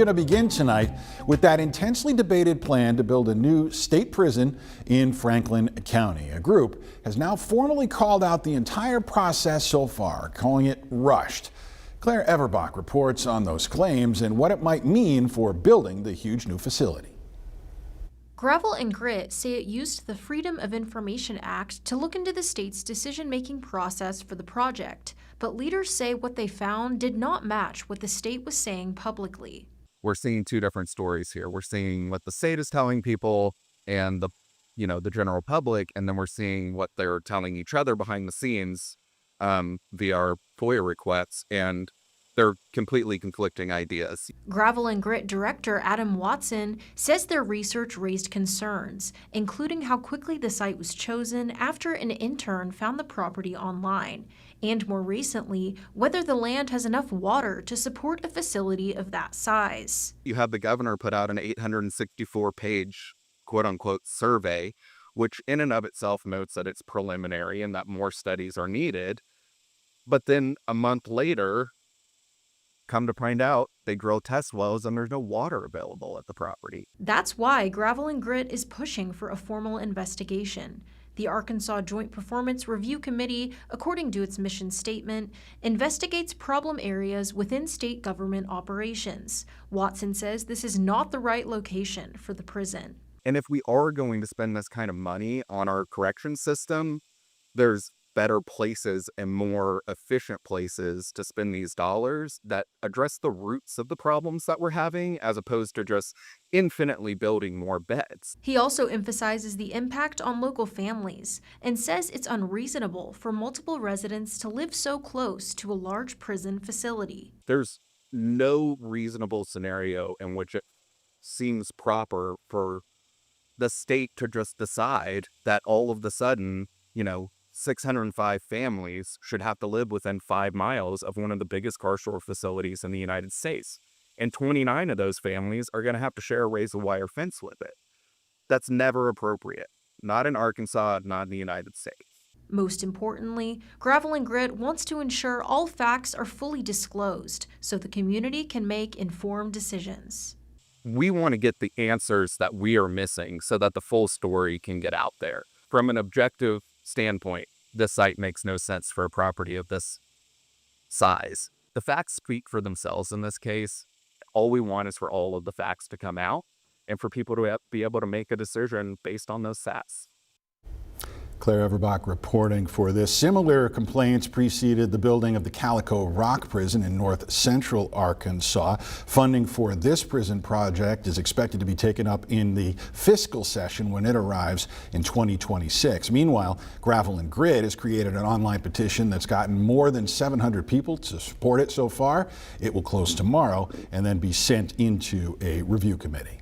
Going to begin tonight with that intensely debated plan to build a new state prison in Franklin County. A group has now formally called out the entire process so far, calling it rushed. Claire Everbach reports on those claims and what it might mean for building the huge new facility. Gravel and Grit say it used the Freedom of Information Act to look into the state's decision-making process for the project, but leaders say what they found did not match what the state was saying publicly. We're seeing two different stories here. We're seeing what the state is telling people and the general public, and then we're seeing what they're telling each other behind the scenes via our FOIA requests, and they're completely conflicting ideas. Gravel and Grit director Adam Watson says their research raised concerns, including how quickly the site was chosen after an intern found the property online, and more recently, whether the land has enough water to support a facility of that size. You have the governor put out an 864-page quote-unquote survey, which in and of itself notes that it's preliminary and that more studies are needed. But then a month later, come to find out, they drill test wells and there's no water available at the property. That's why Gravel and Grit is pushing for a formal investigation. The Arkansas Joint Performance Review Committee, according to its mission statement, investigates problem areas within state government operations. Watson says this is not the right location for the prison. And if we are going to spend this kind of money on our correction system, there's better places and more efficient places to spend these dollars that address the roots of the problems that we're having, as opposed to just infinitely building more beds. He also emphasizes the impact on local families and says it's unreasonable for multiple residents to live so close to a large prison facility. There's no reasonable scenario in which it seems proper for the state to just decide that all of a sudden, 605 families should have to live within 5 miles of one of the biggest carceral facilities in the United States. And 29 of those families are going to have to share a razor wire fence with it. That's never appropriate. Not in Arkansas, not in the United States. Most importantly, Gravel and Grit wants to ensure all facts are fully disclosed so the community can make informed decisions. We want to get the answers that we are missing so that the full story can get out there. From an objective standpoint, this site makes no sense for a property of this size. The facts speak for themselves in this case. All we want is for all of the facts to come out and for people to be able to make a decision based on those facts. Claire Everbach reporting for this. Similar complaints preceded the building of the Calico Rock Prison in north central Arkansas. Funding for this prison project is expected to be taken up in the fiscal session when it arrives in 2026. Meanwhile, Gravel and Grit has created an online petition that's gotten more than 700 people to support it so far. It will close tomorrow and then be sent into a review committee.